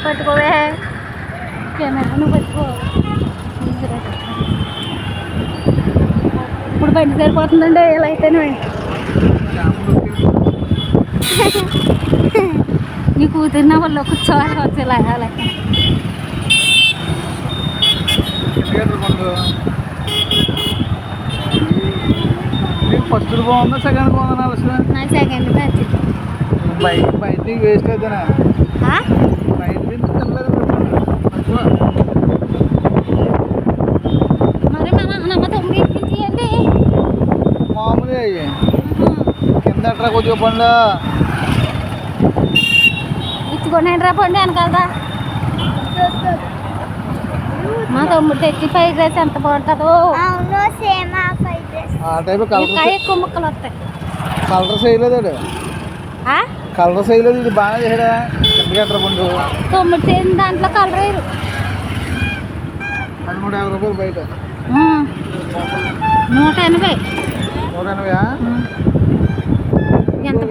పట్టుకోవే camera నువ్వు పట్టుకో. ఇప్పుడు బండి సరిపోతుందండి ఇలా అయితేనే. నీ కూతురున్న వాళ్ళు కూర్చోవాలి వచ్చి ఇలా అలా ఫస్ట్ బాగుందా సెకండ్ బాగుందా అసలు? నా సెకండ్ బ్యాచ్. బయట వేస్ట్ అయితేనా బయట తినలేదు మరి మన తొమ్మిది తీయండి మామూలుగా అయ్యి కింద అట్రా కొద్దిగా పండు ఇచ్చుకొని రా పండి వెనకాలదా. మా తమ్ముడు తెచ్చి ఫ్రైడ్ రైస్ ఎంత బాగుంటుందో. ఆ టైప్ కలర్ ఎక్కువ ముక్కలు వస్తాయి. కలర్స్ వేయలేదు కలర్స్ వేయలేదు ఇది బాగా చేయడా కిందకి ఎట్రా పండు. తొమ్మిది చేసిన దాంట్లో కలర్ వేయరు. 150 రూపాయలు బయట 180. 180